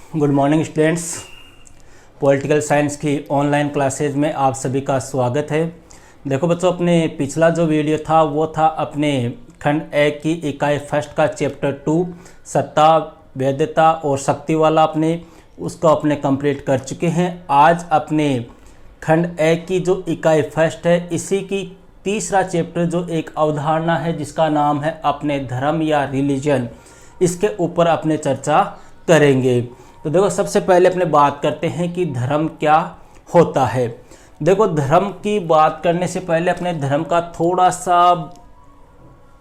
Good morning students. Political science की online classes में आप सभी का स्वागत है। देखो बच्चों, अपने पिछला जो वीडियो था वो था अपने खंड एक की इकाई फर्स्ट का चैप्टर 2 सत्ता, वैधता और शक्ति वाला उसको अपने कंप्लीट कर चुके हैं। आज अपने खंड एक की जो इकाई फर्स्ट है इसी की तीसरा चैप्टर जो एक अवधारणा है जिसका नाम है अपने धर्म या रिलीजन, इसके ऊपर अपने चर्चा करेंगे। तो देखो, सबसे पहले अपने बात करते हैं कि धर्म क्या होता है। देखो, धर्म की बात करने से पहले अपने धर्म का थोड़ा सा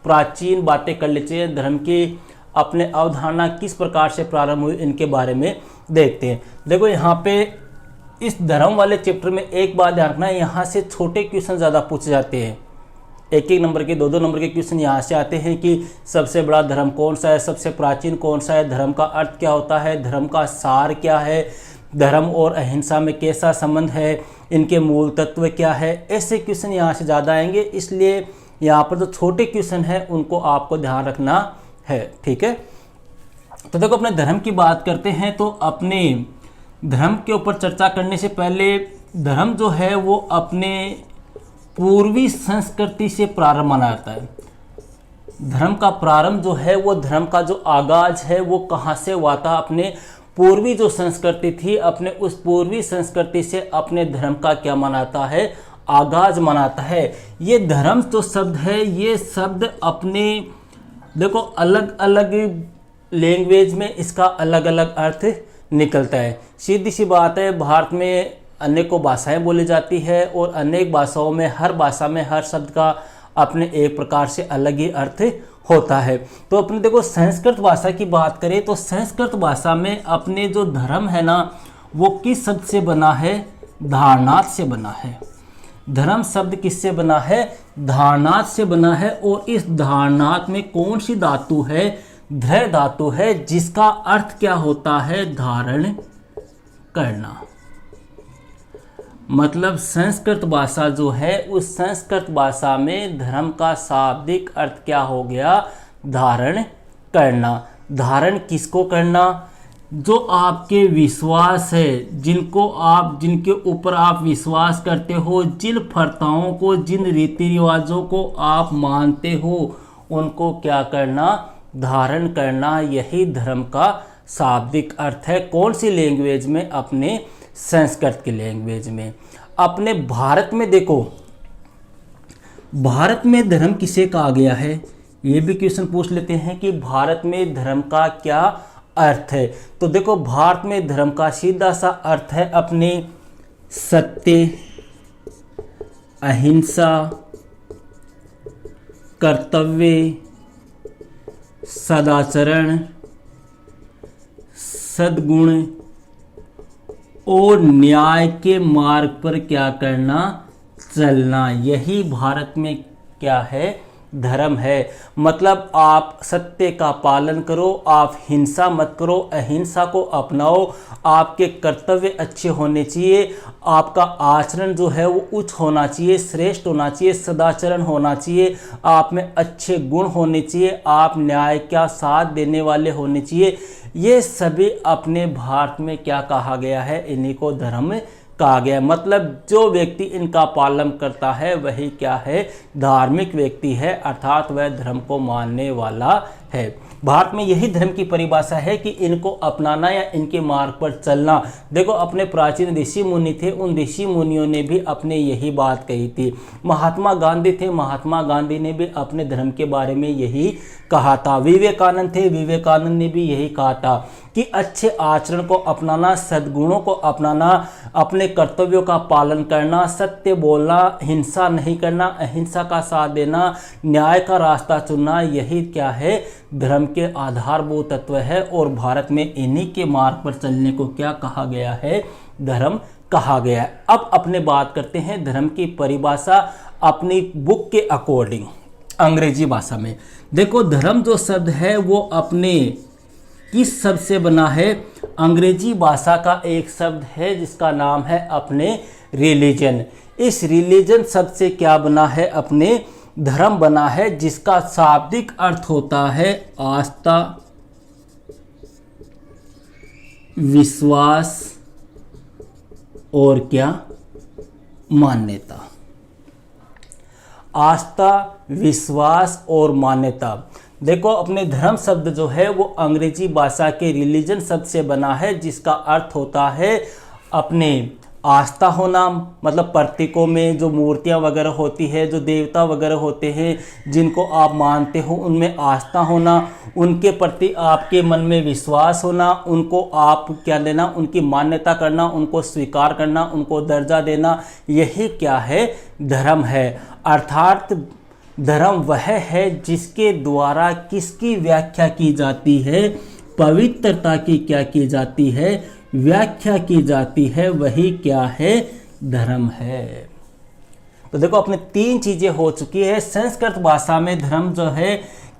प्राचीन बातें कर लेते हैं। धर्म की अपने अवधारणा किस प्रकार से प्रारंभ हुई इनके बारे में देखते हैं। देखो, यहाँ पे इस धर्म वाले चैप्टर में एक बात ध्यान रखना है, यहाँ से छोटे क्वेश्चन ज़्यादा पूछे जाते हैं। एक नंबर के, दो नंबर के क्वेश्चन यहाँ से आते हैं कि सबसे बड़ा धर्म कौन सा है, सबसे प्राचीन कौन सा है, धर्म का अर्थ क्या होता है, धर्म का सार क्या है, धर्म और अहिंसा में कैसा संबंध है, इनके मूल तत्व क्या है। ऐसे क्वेश्चन यहाँ से ज़्यादा आएंगे, इसलिए यहाँ पर जो छोटे क्वेश्चन हैं उनको आपको ध्यान रखना है। ठीक है, तो देखो, अपने धर्म की बात करते हैं तो अपने धर्म के ऊपर चर्चा करने से पहले धर्म जो है वो अपने पूर्वी संस्कृति से प्रारंभ माना जाता है। धर्म का प्रारंभ जो है वो, धर्म का जो आगाज है वो कहाँ से हुआ था? अपने पूर्वी जो संस्कृति थी, अपने उस पूर्वी संस्कृति से अपने धर्म का क्या मनाता है? आगाज मनाता है। ये धर्म जो शब्द है, ये शब्द अपने देखो अलग अलग लैंग्वेज में इसका अलग अलग अर्थ निकलता है। सीधी सी बात है, भारत में अनेकों भाषाएं बोली जाती है और अनेक भाषाओं में हर भाषा में हर शब्द का अपने एक प्रकार से अलग ही अर्थ होता है। तो अपने देखो, संस्कृत भाषा की बात करें तो संस्कृत भाषा में अपने जो धर्म है ना वो किस शब्द से बना है? धारणार्थ से बना है। धर्म शब्द किससे बना है? धारणार्थ से बना है। और इस धारणार्थ में कौन सी धातु है? धृ धातु है, जिसका अर्थ क्या होता है? धारण करना। मतलब संस्कृत भाषा जो है, उस संस्कृत भाषा में धर्म का शाब्दिक अर्थ क्या हो गया? धारण करना। धारण किसको करना? जो आपके विश्वास है, जिनके ऊपर आप विश्वास करते हो, जिन प्रथाओं को, जिन रीति रिवाजों को आप मानते हो, उनको क्या करना? धारण करना। यही धर्म का शाब्दिक अर्थ है। कौन सी लैंग्वेज में? अपने संस्कृत की लैंग्वेज में। अपने भारत में देखो, भारत में धर्म किसे कहा गया है? ये भी क्वेश्चन पूछ लेते हैं कि भारत में धर्म का क्या अर्थ है। तो देखो, भारत में धर्म का सीधा सा अर्थ है अपने सत्य, अहिंसा, कर्तव्य, सदाचरण, सद्गुण और न्याय के मार्ग पर क्या करना? चलना। यही भारत में क्या है? धर्म है। मतलब आप सत्य का पालन करो, आप हिंसा मत करो, अहिंसा को अपनाओ, आपके कर्तव्य अच्छे होने चाहिए, आपका आचरण जो है वो उच्च होना चाहिए, श्रेष्ठ होना चाहिए, सदाचरण होना चाहिए, आप में अच्छे गुण होने चाहिए, आप न्याय का साथ देने वाले होने चाहिए। ये सभी अपने भारत में क्या कहा गया है? इन्हीं को धर्म कहा गया। मतलब जो व्यक्ति इनका पालन करता है वही क्या है? धार्मिक व्यक्ति है, अर्थात वह धर्म को मानने वाला है। भारत में यही धर्म की परिभाषा है कि इनको अपनाना या इनके मार्ग पर चलना। देखो, अपने प्राचीन ऋषि मुनि थे, उन ऋषि मुनियों ने भी अपने यही बात कही थी। महात्मा गांधी थे, महात्मा गांधी ने भी अपने धर्म के बारे में यही कहा था। विवेकानंद थे, विवेकानंद ने भी यही कहा था कि अच्छे आचरण को अपनाना, सद्गुणों को अपनाना, अपने कर्तव्यों का पालन करना, सत्य बोलना, हिंसा नहीं करना, अहिंसा का साथ देना, न्याय का रास्ता चुनना, यही क्या है? धर्म के आधारभूत तत्व है। और भारत में इन्हीं के मार्ग पर चलने को क्या कहा गया है? धर्म कहा गया है। अब अपने बात करते हैं धर्म की परिभाषा अपनी बुक के अकॉर्डिंग, अंग्रेजी भाषा में। देखो, धर्म जो शब्द है वो अपने किस शब्द से बना है? अंग्रेजी भाषा का एक शब्द है जिसका नाम है अपने रिलीजन। इस रिलीजन शब्द से क्या बना है? अपने धर्म बना है, जिसका शाब्दिक अर्थ होता है आस्था, विश्वास और क्या, मान्यता। आस्था, विश्वास और मान्यता। देखो अपने धर्म शब्द जो है वो अंग्रेजी भाषा के रिलीजन शब्द से बना है, जिसका अर्थ होता है अपने आस्था होना, मतलब प्रतीकों में जो मूर्तियां वगैरह होती है, जो देवता वगैरह होते हैं जिनको आप मानते हो, उनमें आस्था होना, उनके प्रति आपके मन में विश्वास होना, उनको आप क्या लेना, उनकी मान्यता करना, उनको स्वीकार करना, उनको दर्जा देना, यही क्या है, धर्म है। अर्थात धर्म वह है जिसके द्वारा किसकी व्याख्या की जाती है, पवित्रता की क्या की जाती है, व्याख्या की जाती है, वही क्या है, धर्म है। तो देखो अपने 3 चीजें हो चुकी है। संस्कृत भाषा में धर्म जो है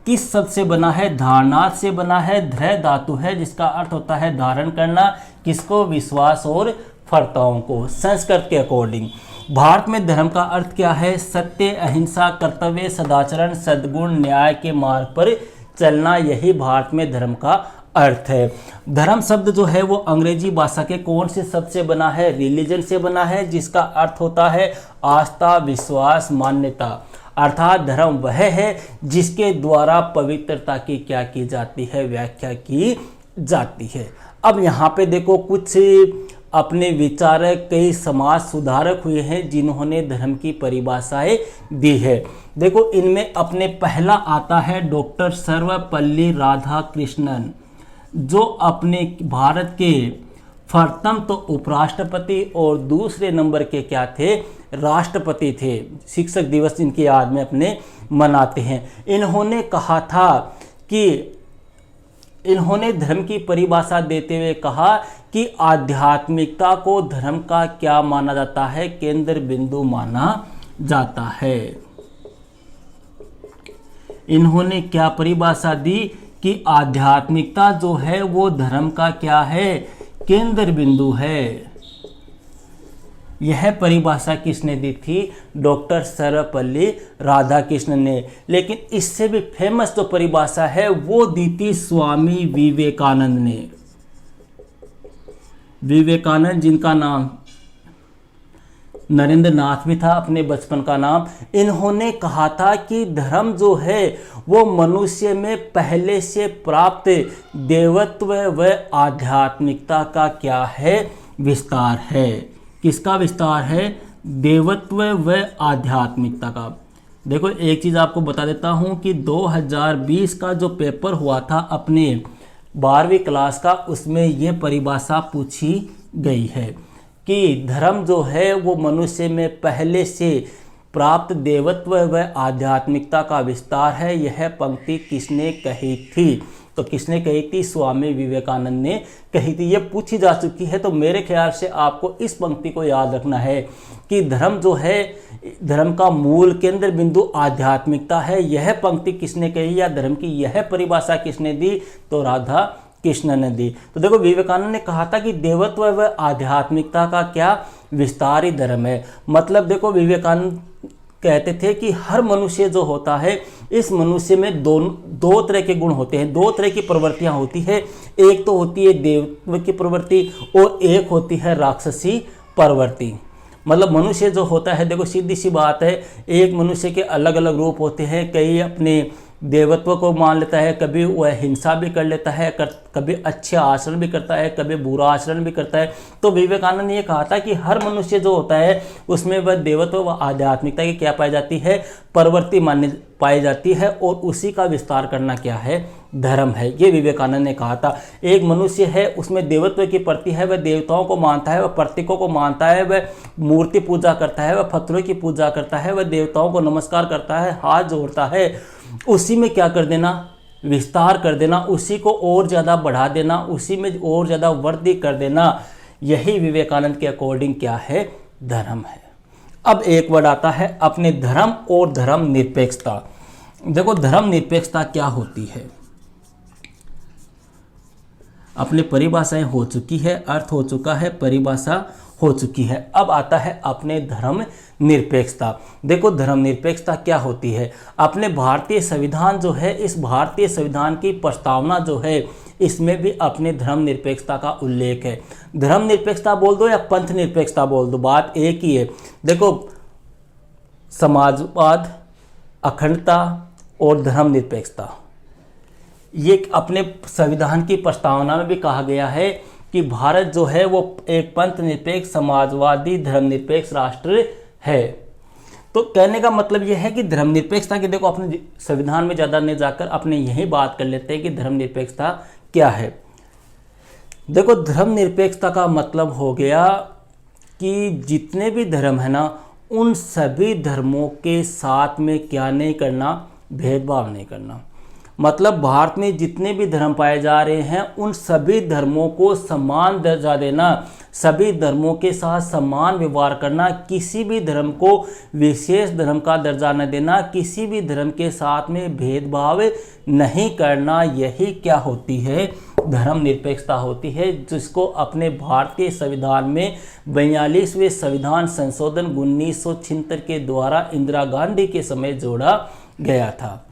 किस शब्द से बना है, धारणार्थ से बना है, ध्रय धातु है जिसका अर्थ होता है धारण करना, किसको, विश्वास और फर्ताओं को, संस्कृत के अकॉर्डिंग। भारत में धर्म का अर्थ क्या है, सत्य, अहिंसा, कर्तव्य, सदाचरण, सद्गुण, न्याय के मार्ग पर चलना, यही भारत में धर्म का अर्थ है। धर्म शब्द जो है वो अंग्रेजी भाषा के कौन से शब्द से बना है, रिलीजन से बना है, जिसका अर्थ होता है आस्था, विश्वास, मान्यता। अर्थात धर्म वह है जिसके द्वारा पवित्रता की क्या की जाती है, व्याख्या की जाती है। अब यहाँ पे देखो कुछ अपने विचारक, कई समाज सुधारक हुए हैं जिन्होंने धर्म की परिभाषाएं दी है। देखो इनमें अपने पहला आता है डॉक्टर सर्वपल्ली राधाकृष्णन, जो अपने भारत के प्रथम तो उपराष्ट्रपति और दूसरे नंबर के क्या थे, राष्ट्रपति थे। शिक्षक दिवस इनकी याद में अपने मनाते हैं। इन्होंने कहा था कि इन्होंने धर्म की परिभाषा देते हुए कहा कि आध्यात्मिकता को धर्म का क्या माना जाता है, केंद्र बिंदु माना जाता है। इन्होंने क्या परिभाषा दी कि आध्यात्मिकता जो है वो धर्म का क्या है, केंद्र बिंदु है। यह परिभाषा किसने दी थी, डॉक्टर सर्वपल्ली राधाकृष्णन ने। लेकिन इससे भी फेमस जो परिभाषा है वो दी थी स्वामी विवेकानंद ने। विवेकानंद जिनका नाम नरेंद्र नाथ भी था, अपने बचपन का नाम। इन्होंने कहा था कि धर्म जो है वो मनुष्य में पहले से प्राप्त देवत्व व आध्यात्मिकता का क्या है, विस्तार है। किसका विस्तार है, देवत्व व आध्यात्मिकता का। देखो एक चीज़ आपको बता देता हूँ कि 2020 का जो पेपर हुआ था अपने 12वीं क्लास का, उसमें ये परिभाषा पूछी गई है कि धर्म जो है वो मनुष्य में पहले से प्राप्त देवत्व व आध्यात्मिकता का विस्तार है। यह पंक्ति किसने कही थी, तो किसने कही थी, स्वामी विवेकानंद ने कही थी। ये पूछी जा चुकी है, तो मेरे ख्याल से आपको इस पंक्ति को याद रखना है कि धर्म जो है, धर्म का मूल केंद्र बिंदु आध्यात्मिकता है। यह पंक्ति किसने कही या धर्म की यह परिभाषा किसने दी, तो राधा कृष्ण ने दी। तो देखो विवेकानंद ने कहा था कि देवत्व व आध्यात्मिकता का क्या विस्तार ही धर्म है। मतलब देखो विवेकानंद कहते थे कि हर मनुष्य जो होता है, इस मनुष्य में दो तरह के गुण होते हैं, 2 तरह की प्रवृत्तियां होती है। एक तो होती है देवत्व की प्रवृत्ति और एक होती है राक्षसी प्रवृत्ति। मतलब मनुष्य जो होता है, देखो सीधी सी बात है, एक मनुष्य के अलग अलग रूप होते हैं। कई अपने देवत्व को मान लेता है, कभी वह हिंसा भी कर लेता है, कभी अच्छे आचरण भी करता है, कभी बुरा आचरण भी करता है। तो विवेकानंद ने ये कहा था कि हर मनुष्य जो होता है उसमें वह देवत्व व आध्यात्मिकता की क्या पाई जाती है, प्रवृत्ति मान्य पाई जाती है, और उसी का विस्तार करना क्या है, धर्म है। ये विवेकानंद ने कहा था। एक मनुष्य है उसमें देवत्व की प्रति है, वह देवताओं को मानता है, वह प्रतीकों को मानता है, वह मूर्ति पूजा करता है, वह पत्थरों की पूजा करता है, वह देवताओं को नमस्कार करता है, हाथ जोड़ता है। उसी में क्या कर देना, विस्तार कर देना, उसी को और ज़्यादा बढ़ा देना, उसी में और ज़्यादा वृद्धि कर देना, यही विवेकानंद के अकॉर्डिंग क्या है, धर्म है। अब एक वर्ड आता है अपने धर्म और धर्म निरपेक्षता। देखो धर्म निरपेक्षता क्या होती है, अपने परिभाषाएं हो चुकी है, अर्थ हो चुका है, परिभाषा हो चुकी है। अब आता है अपने धर्म निरपेक्षता। देखो धर्म निरपेक्षता क्या होती है। अपने भारतीय संविधान जो है, इस भारतीय संविधान की प्रस्तावना जो है, इसमें भी अपने धर्म निरपेक्षता का उल्लेख है। धर्म निरपेक्षता बोल दो या पंथ निरपेक्षता बोल दो, बात एक ही है। देखो समाजवाद, अखंडता और धर्म निरपेक्षता, ये अपने संविधान की प्रस्तावना में भी कहा गया है कि भारत जो है वो एक पंथ निरपेक्ष, समाजवादी, धर्मनिरपेक्ष राष्ट्र है। तो कहने का मतलब यह है कि धर्मनिरपेक्षता की, देखो अपने संविधान में ज़्यादा नहीं जाकर अपने यही बात कर लेते हैं कि धर्मनिरपेक्षता क्या है। देखो धर्मनिरपेक्षता का मतलब हो गया कि जितने भी धर्म है ना, उन सभी धर्मों के साथ में क्या नहीं करना, भेदभाव नहीं करना। मतलब भारत में जितने भी धर्म पाए जा रहे हैं, उन सभी धर्मों को समान दर्जा देना, सभी धर्मों के साथ समान व्यवहार करना, किसी भी धर्म को विशेष धर्म का दर्जा न देना, किसी भी धर्म के साथ में भेदभाव नहीं करना, यही क्या होती है, धर्म निरपेक्षता होती है, जिसको अपने भारतीय संविधान में 42वें संविधान संशोधन 1976 के द्वारा इंदिरा गांधी के समय जोड़ा गया था।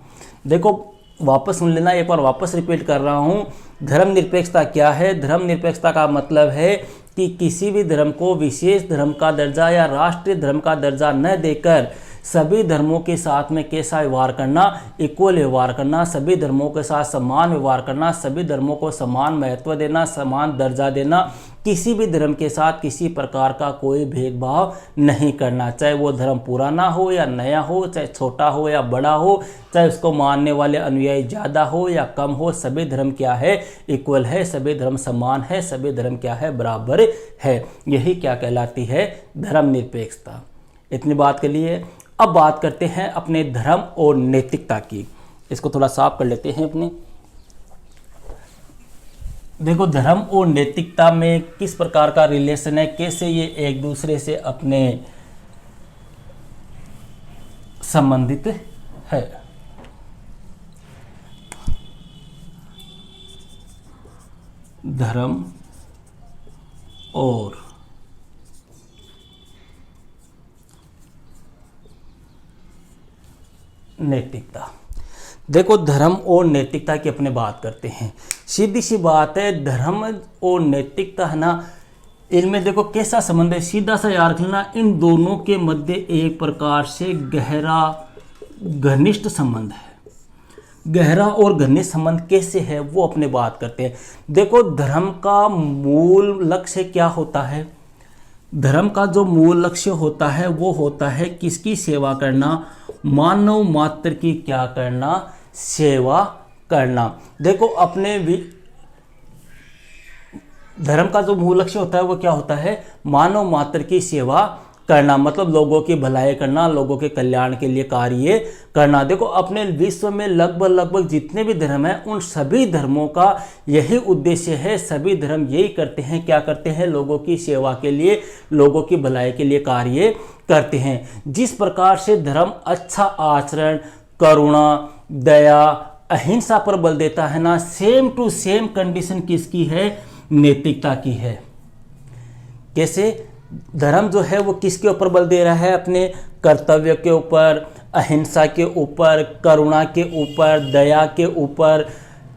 देखो वापस सुन लेना, एक बार वापस रिपीट कर रहा हूँ। धर्मनिरपेक्षता क्या है। धर्मनिरपेक्षता का मतलब है कि किसी भी धर्म को विशेष धर्म का दर्जा या राष्ट्रीय धर्म का दर्जा न देकर सभी धर्मों के साथ में कैसा व्यवहार करना, इक्वल व्यवहार करना, सभी धर्मों के साथ समान व्यवहार करना, सभी धर्मों को समान महत्व देना, समान दर्जा देना, किसी भी धर्म के साथ किसी प्रकार का कोई भेदभाव नहीं करना, चाहे वो धर्म पुराना हो या नया हो, चाहे छोटा हो या बड़ा हो, चाहे उसको मानने वाले अनुयायी ज़्यादा हो या कम हो, सभी धर्म क्या है, इक्वल है, सभी धर्म समान है, सभी धर्म क्या है, बराबर है। यही क्या कहलाती है, धर्मनिरपेक्षता। इतनी बात के लिए अब बात करते हैं अपने धर्म और नैतिकता की। इसको थोड़ा साफ कर लेते हैं अपने। देखो धर्म और नैतिकता में किस प्रकार का रिलेशन है, कैसे ये एक दूसरे से अपने संबंधित है। धर्म और नैतिकता। देखो धर्म और नैतिकता की अपने बात करते हैं। सीधी सी बात है, धर्म और नैतिकता है ना, इनमें देखो कैसा संबंध है, सीधा सा याद रखना, इन दोनों के मध्य एक प्रकार से गहरा घनिष्ठ संबंध है। गहरा और घनिष्ठ संबंध कैसे है वो अपने बात करते हैं। देखो धर्म का मूल लक्ष्य क्या होता है। धर्म का जो मूल लक्ष्य होता है वो होता है किसकी सेवा करना, मानव मात्र की क्या करना, सेवा करना। देखो अपने धर्म का जो मूल लक्ष्य होता है वो क्या होता है, मानव मात्र की सेवा करना, मतलब लोगों की भलाई करना, लोगों के कल्याण के लिए कार्य करना। देखो अपने विश्व में लगभग जितने भी धर्म हैं, उन सभी धर्मों का यही उद्देश्य है। सभी धर्म यही करते हैं, क्या करते हैं, लोगों की सेवा के लिए, लोगों की भलाई के लिए कार्य करते हैं। जिस प्रकार से धर्म अच्छा आचरण, करुणा, दया, अहिंसा पर बल देता है ना, सेम टू सेम कंडीशन किसकी है, नैतिकता की है। कैसे धर्म जो है वो किसके ऊपर बल दे रहा है, अपने कर्तव्य के ऊपर, अहिंसा के ऊपर, करुणा के ऊपर, दया के ऊपर,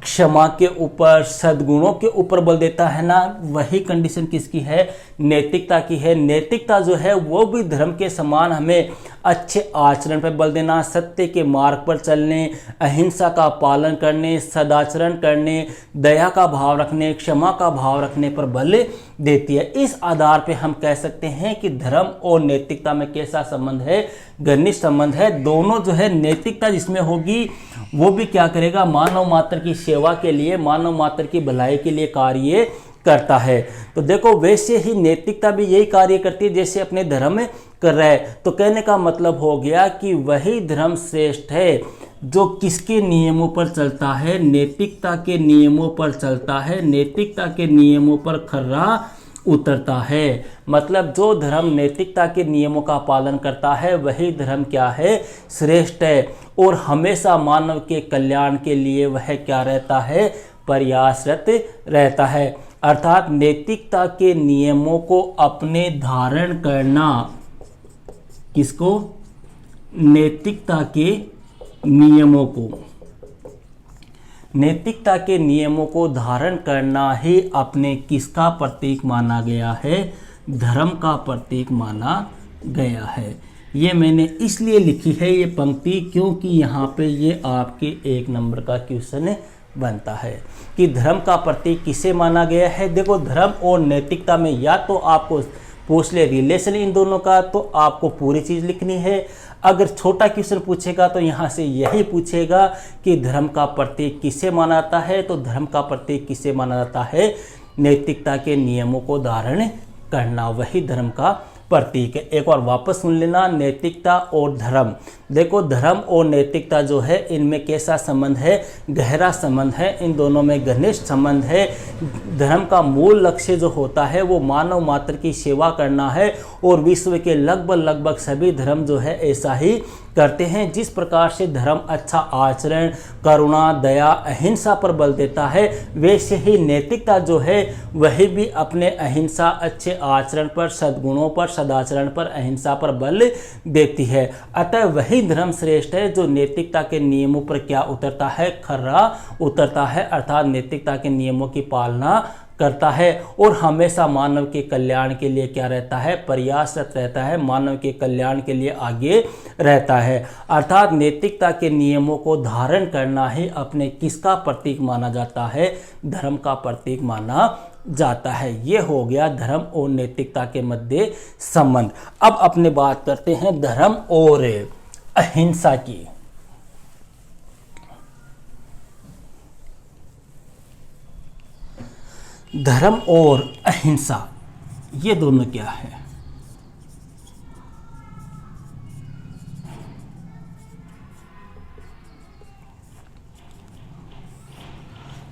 क्षमा के ऊपर, सद्गुणों के ऊपर बल देता है ना। वही कंडीशन किसकी है, नैतिकता की है। नैतिकता जो है वो भी धर्म के समान हमें अच्छे आचरण पर बल देना, सत्य के मार्ग पर चलने, अहिंसा का पालन करने, सदाचरण करने, दया का भाव रखने, क्षमा का भाव रखने पर बल देती है। इस आधार पे हम कह सकते हैं कि धर्म और नैतिकता में कैसा संबंध है, घनिष्ठ संबंध है। दोनों जो है, नैतिकता जिसमें होगी वो भी क्या करेगा, मानव मात्र की सेवा के लिए, मानव मात्र की भलाई के लिए कार्य करता है। तो देखो वैसे ही नैतिकता भी यही कार्य करती है जैसे अपने धर्म में कर रहा है। तो कहने का मतलब हो गया कि वही धर्म श्रेष्ठ है जो किसके नियमों पर चलता है, नैतिकता के नियमों पर चलता है, नैतिकता के नियमों पर खरा उतरता है। मतलब जो धर्म नैतिकता के नियमों का पालन करता है वही धर्म क्या है, श्रेष्ठ है, और हमेशा मानव के कल्याण के लिए वह क्या रहता है, प्रयासरत रहता है। अर्थात नैतिकता के नियमों को अपने धारण करना, किसको? नैतिकता के नियमों को, नैतिकता के नियमों को धारण करना ही अपने किसका प्रतीक माना गया है? धर्म का प्रतीक माना गया है। ये मैंने इसलिए लिखी है ये पंक्ति क्योंकि यहाँ पे ये आपके 1 नंबर का क्वेश्चन बनता है कि धर्म का प्रतीक किसे माना गया है। देखो, धर्म और नैतिकता में या तो आपको पूछ ले रिलेशन इन दोनों का, तो आपको पूरी चीज़ लिखनी है। अगर छोटा क्वेश्चन पूछेगा तो यहाँ से यही पूछेगा कि धर्म का प्रतीक किसे माना जाता है, तो धर्म का प्रतीक किसे माना जाता है? नैतिकता के नियमों को धारण करना, वही धर्म का प्रतीक है। एक बार वापस सुन लेना, नैतिकता और धर्म। देखो, धर्म और नैतिकता जो है इनमें कैसा संबंध है? गहरा संबंध है, इन दोनों में घनिष्ठ संबंध है। धर्म का मूल लक्ष्य जो होता है वो मानव मात्र की सेवा करना है और विश्व के लगभग सभी धर्म जो है ऐसा ही करते हैं। जिस प्रकार से धर्म अच्छा आचरण, करुणा, दया, अहिंसा पर बल देता है, वैसे ही नैतिकता जो है वही भी अपने अहिंसा, अच्छे आचरण पर, सद्गुणों पर, सदाचरण पर, अहिंसा पर बल देती है। अतः वही धर्म श्रेष्ठ है जो नैतिकता के नियमों पर क्या उतरता है? खरा उतरता है, अर्थात नैतिकता के नियमों की पालना करता है और हमेशा मानव के कल्याण के लिए क्या रहता है? प्रयासरत रहता है, मानव के कल्याण के लिए आगे रहता है। अर्थात नैतिकता के नियमों को धारण करना ही अपने किसका प्रतीक माना जाता है? धर्म का प्रतीक माना जाता है। ये हो गया धर्म और नैतिकता के मध्य संबंध। अब अपने बात करते हैं धर्म और अहिंसा की। धर्म और अहिंसा ये दोनों क्या है?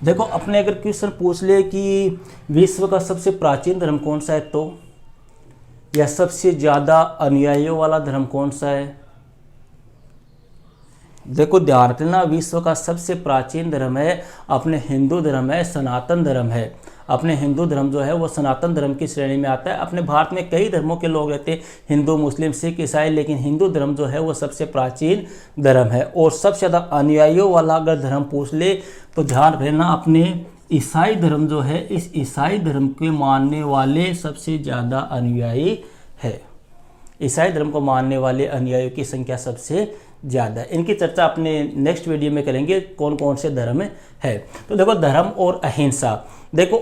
देखो, अपने अगर क्वेश्चन पूछ ले कि विश्व का सबसे प्राचीन धर्म कौन सा है, तो या सबसे ज्यादा अनुयायियों वाला धर्म कौन सा है? देखो, ध्यान रखना, विश्व का सबसे प्राचीन धर्म है अपने हिंदू धर्म है, सनातन धर्म है। अपने हिंदू धर्म जो है वो सनातन धर्म की श्रेणी में आता है। अपने भारत में कई धर्मों के लोग रहते हैं, हिंदू, मुस्लिम, सिख, ईसाई, लेकिन हिंदू धर्म जो है वो सबसे प्राचीन धर्म है। और सबसे ज़्यादा अनुयायियों वाला अगर धर्म पूछ ले तो ध्यान रखना, अपने ईसाई धर्म जो है, इस ईसाई धर्म के मानने वाले सबसे ज़्यादा अनुयायी है। ईसाई धर्म को मानने वाले अनुयायियों की संख्या सबसे ज़्यादा है। इनकी चर्चा अपने नेक्स्ट वीडियो में करेंगे कौन कौन से धर्म है। तो देखो, धर्म और अहिंसा। देखो,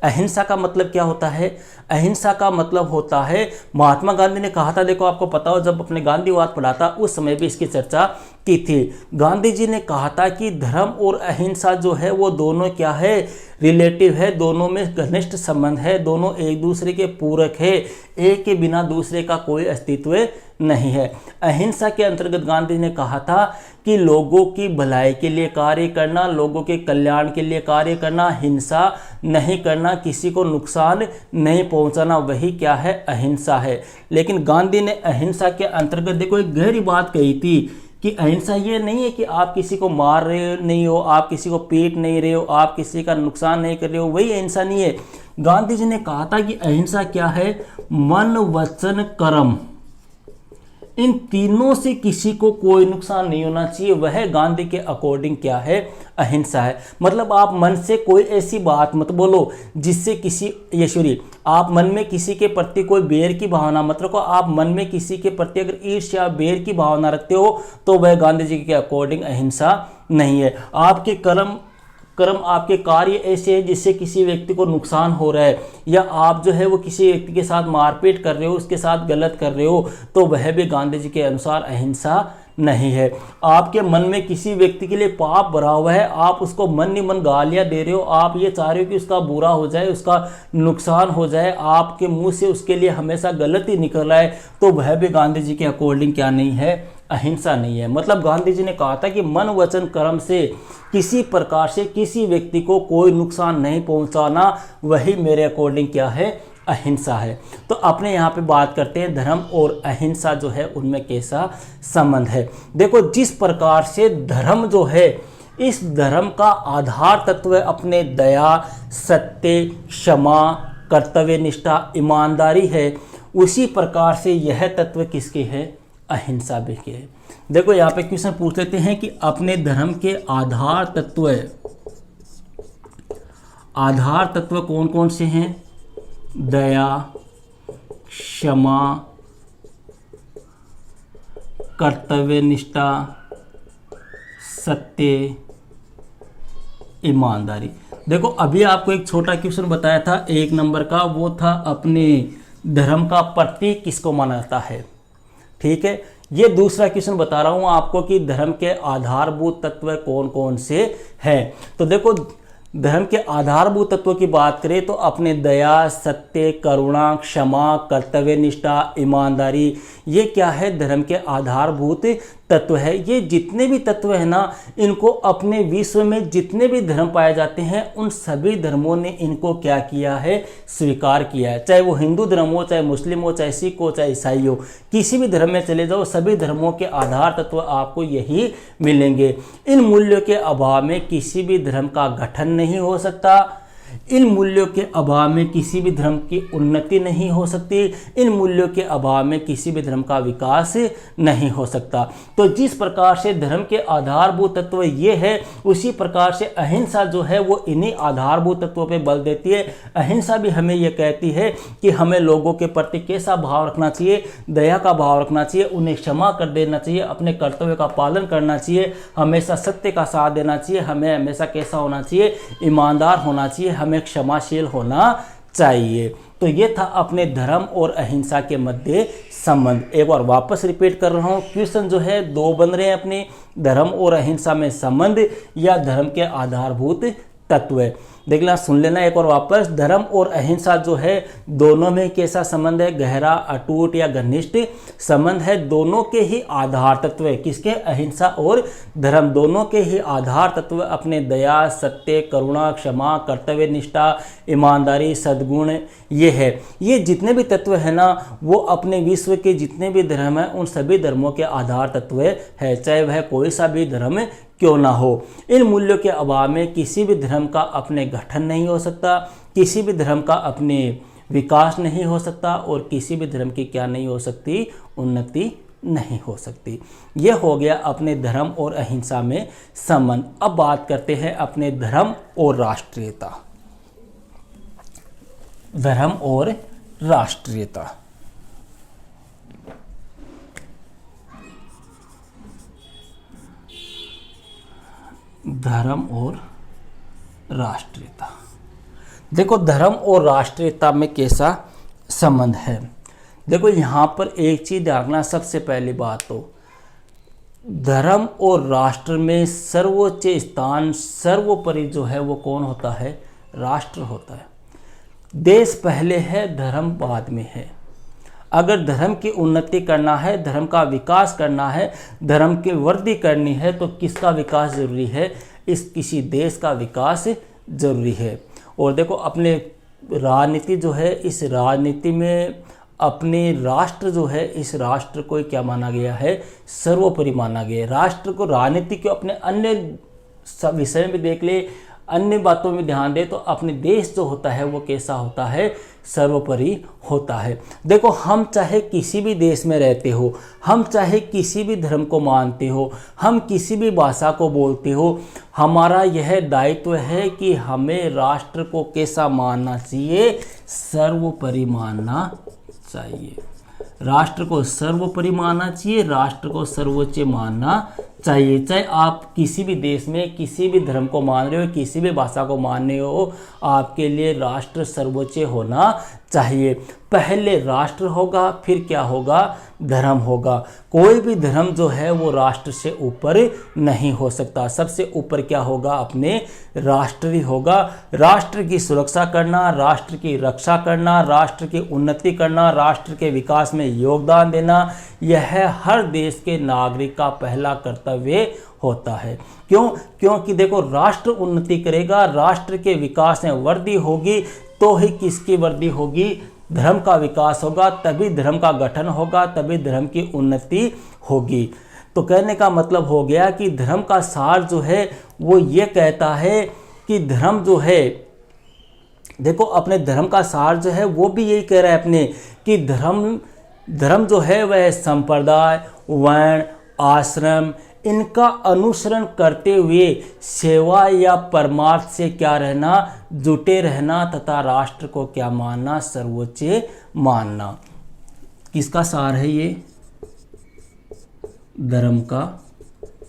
अहिंसा का मतलब क्या होता है? अहिंसा का मतलब होता है, महात्मा गांधी ने कहा था, देखो आपको पता हो, जब अपने गांधीवाद पढ़ा था उस समय भी इसकी चर्चा की थी। गांधी जी ने कहा था कि धर्म और अहिंसा जो है वो दोनों क्या है? रिलेटिव है, दोनों में घनिष्ठ संबंध है, दोनों एक दूसरे के पूरक है, एक के बिना दूसरे का कोई अस्तित्व नहीं है। अहिंसा के अंतर्गत गांधी ने कहा था कि लोगों की भलाई के लिए कार्य करना, लोगों के कल्याण के लिए कार्य करना, हिंसा नहीं करना, किसी को नुकसान नहीं पहुंचाना, वही क्या है? अहिंसा है। लेकिन गांधी ने अहिंसा के अंतर्गत देखो एक गहरी बात कही थी कि अहिंसा ये नहीं है कि आप किसी को मार रहे नहीं हो, आप किसी को पीट नहीं रहे हो, आप किसी का नुकसान नहीं कर रहे हो, वही अहिंसा नहीं है। गांधी जी ने कहा था कि अहिंसा क्या है? मन, वचन, कर्म, इन तीनों से किसी को कोई नुकसान नहीं होना चाहिए, वह गांधी के अकॉर्डिंग क्या है? अहिंसा है। मतलब आप मन से कोई ऐसी बात मत बोलो जिससे किसी यशोरी आप मन में किसी के प्रति कोई बैर की भावना मत रखो। आप मन में किसी के प्रति अगर ईर्ष्या, बैर की भावना रखते हो तो वह गांधी जी के अकॉर्डिंग अहिंसा नहीं है। आपके कर्म आपके कार्य ऐसे हैं जिससे किसी व्यक्ति को नुकसान हो रहा है, या आप जो है वो किसी व्यक्ति के साथ मारपीट कर रहे हो, उसके साथ गलत कर रहे हो, तो वह भी गांधी जी के अनुसार अहिंसा नहीं है। आपके मन में किसी व्यक्ति के लिए पाप भरा हुआ है, आप उसको मन ही मन गालियां दे रहे हो, आप ये चाह रहे हो कि उसका बुरा हो जाए, उसका नुकसान हो जाए, आपके मुंह से उसके लिए हमेशा गलत ही निकल रहा है, तो वह भी गांधी जी के अकॉर्डिंग क्या नहीं है? अहिंसा नहीं है। मतलब गांधी जी ने कहा था कि मन, वचन, कर्म से किसी प्रकार से किसी व्यक्ति को कोई नुकसान नहीं पहुंचाना, वही मेरे अकॉर्डिंग क्या है? अहिंसा है। तो अपने यहाँ पे बात करते हैं धर्म और अहिंसा जो है उनमें कैसा संबंध है। देखो, जिस प्रकार से धर्म जो है इस धर्म का आधार तत्व अपने दया, सत्य, क्षमा, कर्तव्य निष्ठा, ईमानदारी है, उसी प्रकार से यह तत्व किसके है? अहिंसा भी के है। देखो यहाँ पे क्वेश्चन पूछ लेते हैं कि अपने धर्म के आधार तत्व कौन कौन से हैं? दया, क्षमा, कर्तव्य निष्ठा, सत्य, ईमानदारी। देखो अभी आपको एक छोटा क्वेश्चन बताया था 1 नंबर का, वो था अपने धर्म का प्रतीक किसको माना जाता है। ठीक है, ये दूसरा क्वेश्चन बता रहा हूं आपको कि धर्म के आधारभूत तत्व कौन कौन से हैं। तो देखो धर्म के आधारभूत तत्वों की बात करें तो अपने दया, सत्य, करुणा, क्षमा, कर्तव्य निष्ठा, ईमानदारी, ये क्या है? धर्म के आधारभूत तत्व है। ये जितने भी तत्व है ना, इनको अपने विश्व में जितने भी धर्म पाए जाते हैं उन सभी धर्मों ने इनको क्या किया है? स्वीकार किया है। चाहे वो हिंदू धर्म हो, चाहे मुस्लिम हो, चाहे सिख हो, चाहे ईसाई हो, किसी भी धर्म में चले जाओ, सभी धर्मों के आधार तत्व आपको यही मिलेंगे। इन मूल्यों के अभाव में किसी भी धर्म का गठन नहीं हो सकता। इन मूल्यों के अभाव में किसी भी धर्म की उन्नति नहीं हो सकती। इन मूल्यों के अभाव में किसी भी धर्म का विकास नहीं हो सकता। तो जिस प्रकार से धर्म के आधारभूत तत्व ये है, उसी प्रकार से अहिंसा जो है वो इन्हीं आधारभूत तत्वों पे बल देती है। अहिंसा भी हमें ये कहती है कि हमें लोगों के प्रति कैसा भाव रखना चाहिए? दया का भाव रखना चाहिए, उन्हें क्षमा कर देना चाहिए, अपने कर्तव्य का पालन करना चाहिए, हमेशा सत्य का साथ देना चाहिए, हमें हमेशा कैसा होना चाहिए? ईमानदार होना चाहिए, हमें क्षमाशील होना चाहिए। तो ये था अपने धर्म और अहिंसा के मध्य संबंध। एक बार वापस रिपीट कर रहा हूं, क्वेश्चन जो है 2 बन रहे हैं अपने धर्म और अहिंसा में संबंध या धर्म के आधारभूत तत्व। देखना, सुन लेना एक और वापस। धर्म और अहिंसा जो है दोनों में कैसा संबंध है? गहरा, अटूट या घनिष्ठ संबंध है। दोनों के ही आधार तत्व है। किसके? अहिंसा और धर्म दोनों के ही आधार तत्व अपने दया, सत्य, करुणा, क्षमा, कर्तव्य निष्ठा, ईमानदारी, सद्गुण, ये है। ये जितने भी तत्व है ना, वो अपने विश्व के जितने भी धर्म है उन सभी धर्मों के आधार तत्व है, चाहे वह कोई सा भी धर्म क्यों ना हो। इन मूल्यों के अभाव में किसी भी धर्म का अपने गठन नहीं हो सकता, किसी भी धर्म का अपने विकास नहीं हो सकता और किसी भी धर्म की क्या नहीं हो सकती? उन्नति नहीं हो सकती। यह हो गया अपने धर्म और अहिंसा में संबंध। अब बात करते हैं अपने धर्म और राष्ट्रीयता। धर्म और राष्ट्रीयता। धर्म और राष्ट्रीयता। देखो धर्म और राष्ट्रीयता में कैसा संबंध है। देखो यहाँ पर एक चीज ध्यान रखना, सबसे पहली बात तो धर्म और राष्ट्र में सर्वोच्च स्थान, सर्वोपरि जो है वो कौन होता है? राष्ट्र होता है। देश पहले है, धर्म बाद में है। अगर धर्म की उन्नति करना है, धर्म का विकास करना है, धर्म की वृद्धि करनी है तो किसका विकास जरूरी है? किसी देश का विकास जरूरी है। और देखो अपने राजनीति जो है, इस राजनीति में अपने राष्ट्र जो है, इस राष्ट्र को क्या माना गया है? सर्वोपरि माना गया है। राष्ट्र को, राजनीति को अपने अन्य विषय में देख ले, अन्य बातों में ध्यान दे तो अपने देश जो होता है वो कैसा होता है? सर्वोपरि होता है। देखो हम चाहे किसी भी देश में रहते हो, हम चाहे किसी भी धर्म को मानते हो, हम किसी भी भाषा को बोलते हो, हमारा यह दायित्व है कि हमें राष्ट्र को कैसा मानना चाहिए? सर्वोपरि मानना चाहिए। राष्ट्र को सर्वोपरि मानना चाहिए, राष्ट्र को सर्वोच्च मानना चाहिए। चाहे आप किसी भी देश में किसी भी धर्म को मान रहे हो, किसी भी भाषा को मान रहे हो, आपके लिए राष्ट्र सर्वोच्च होना चाहिए। पहले राष्ट्र होगा, फिर क्या होगा? धर्म होगा। कोई भी धर्म जो है वो राष्ट्र से ऊपर नहीं हो सकता। सबसे ऊपर क्या होगा? अपने राष्ट्र ही होगा। राष्ट्र की सुरक्षा करना, राष्ट्र की रक्षा करना, राष्ट्र की उन्नति करना, राष्ट्र के विकास में योगदान देना, यह हर देश के नागरिक का पहला कर्तव्य होता है। क्यों? क्योंकि देखो राष्ट्र उन्नति करेगा, राष्ट्र के विकास में वृद्धि होगी तो ही किसकी वृद्धि होगी? धर्म का विकास होगा, तभी धर्म का गठन होगा, तभी धर्म की उन्नति होगी। तो कहने का मतलब हो गया कि धर्म का सार जो है वो ये कहता है कि धर्म जो है, देखो अपने धर्म का सार जो है वो भी यही कह रहा है अपने कि धर्म जो है वह संप्रदाय, वर्ण, आश्रम इनका अनुसरण करते हुए सेवा या परमार्थ से क्या रहना, जुटे रहना तथा राष्ट्र को क्या मानना, सर्वोच्च मानना। किसका सार है ये? धर्म का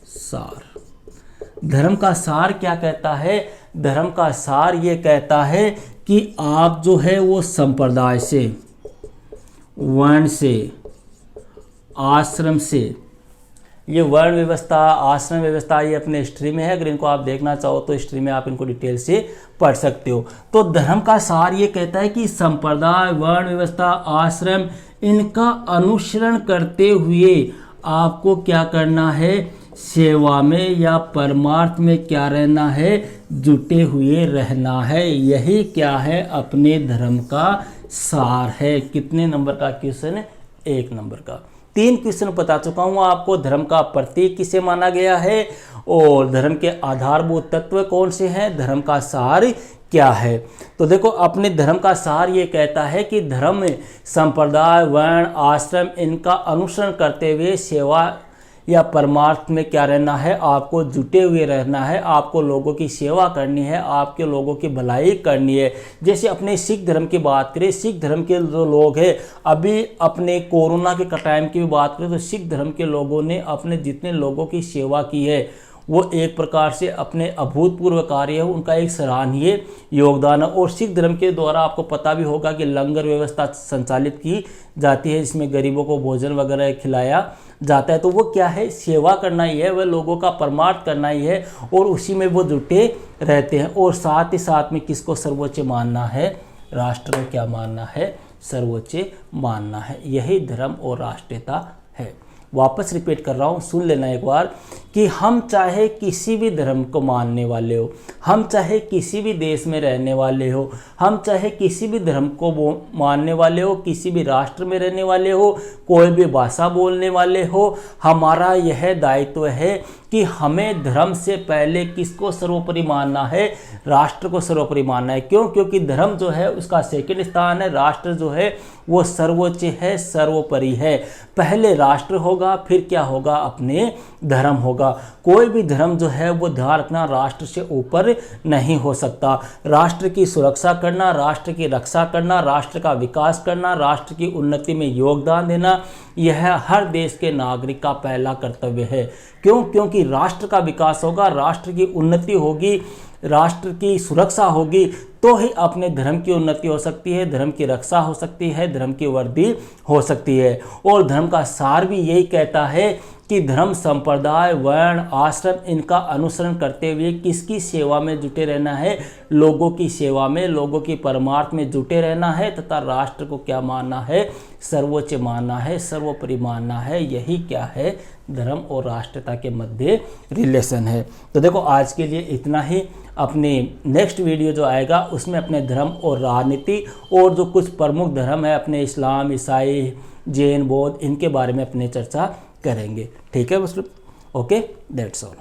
सार। धर्म का सार क्या कहता है? धर्म का सार ये कहता है कि आप जो है वो संप्रदाय से, वर्ण से, आश्रम से, ये वर्ण व्यवस्था, आश्रम व्यवस्था ये अपने हिस्ट्री में है, अगर इनको आप देखना चाहो तो हिस्ट्री में आप इनको डिटेल से पढ़ सकते हो। तो धर्म का सार ये कहता है कि संप्रदाय, वर्ण व्यवस्था, आश्रम इनका अनुसरण करते हुए आपको क्या करना है, सेवा में या परमार्थ में क्या रहना है, जुटे हुए रहना है। यही क्या है, अपने धर्म का सार है। कितने नंबर का क्वेश्चन है? 1 नंबर का। 3 क्वेश्चन बता चुका हूँ आपको। धर्म का प्रतीक किसे माना गया है और धर्म के आधारभूत तत्व कौन से हैं, धर्म का सार क्या है। तो देखो अपने धर्म का सार ये कहता है कि धर्म में संप्रदाय, वर्ण, आश्रम इनका अनुसरण करते हुए सेवा या परमार्थ में क्या रहना है, आपको जुटे हुए रहना है, आपको लोगों की सेवा करनी है, आपके लोगों की भलाई करनी है। जैसे अपने सिख धर्म की बात करें, सिख धर्म के जो लोग हैं, अभी अपने कोरोना के टाइम की भी बात करें तो सिख धर्म के लोगों ने अपने जितने लोगों की सेवा की है वो एक प्रकार से अपने अभूतपूर्व कार्य है, उनका एक सराहनीय योगदान है। और सिख धर्म के द्वारा आपको पता भी होगा कि लंगर व्यवस्था संचालित की जाती है, जिसमें गरीबों को भोजन वगैरह खिलाया जाता है। तो वो क्या है, सेवा करना ही है, वह लोगों का परमार्थ करना ही है और उसी में वो जुटे रहते हैं। और साथ ही साथ में किसको सर्वोच्च मानना है, राष्ट्र को क्या मानना है, सर्वोच्च मानना है। यही धर्म और राष्ट्रीयता है। वापस रिपीट कर रहा हूँ, सुन लेना एक बार कि हम चाहे किसी भी धर्म को मानने वाले हो, हम चाहे किसी भी देश में रहने वाले हो, हम चाहे किसी भी धर्म को मानने वाले हो, किसी भी राष्ट्र में रहने वाले हो, कोई भी भाषा बोलने वाले हो, हमारा यह दायित्व है कि हमें धर्म से पहले किसको सर्वोपरि मानना है, राष्ट्र को सर्वोपरि मानना है। क्यों? क्योंकि धर्म जो है उसका सेकंड स्थान है, राष्ट्र जो है वो सर्वोच्च है, सर्वोपरि है। पहले राष्ट्र होगा, फिर क्या होगा, अपने धर्म होगा। कोई भी धर्म जो है वो ध्यान रखना राष्ट्र से ऊपर नहीं हो सकता। राष्ट्र की सुरक्षा करना, राष्ट्र की रक्षा करना, राष्ट्र का विकास करना, राष्ट्र की उन्नति में योगदान देना, यह हर देश के नागरिक का पहला कर्तव्य है। क्यों? क्योंकि राष्ट्र का विकास होगा, राष्ट्र की उन्नति होगी, राष्ट्र की सुरक्षा होगी तो ही अपने धर्म की उन्नति हो सकती है, धर्म की रक्षा हो सकती है, धर्म की वृद्धि हो सकती है। और धर्म का सार भी यही कहता है कि धर्म, संप्रदाय, वर्ण, आश्रम इनका अनुसरण करते हुए किसकी सेवा में जुटे रहना है, लोगों की सेवा में, लोगों की परमार्थ में जुटे रहना है तथा राष्ट्र को क्या मानना है, सर्वोच्च मानना है, सर्वोपरि मानना है। यही क्या है, धर्म और राष्ट्रीयता के मध्य रिलेशन है। तो देखो आज के लिए इतना ही। अपनी नेक्स्ट वीडियो जो आएगा उसमें अपने धर्म और राजनीति और जो कुछ प्रमुख धर्म है अपने इस्लाम, ईसाई, जैन, बौद्ध, इनके बारे में अपने चर्चा करेंगे। ठीक है, ओके, दैट्स ऑल।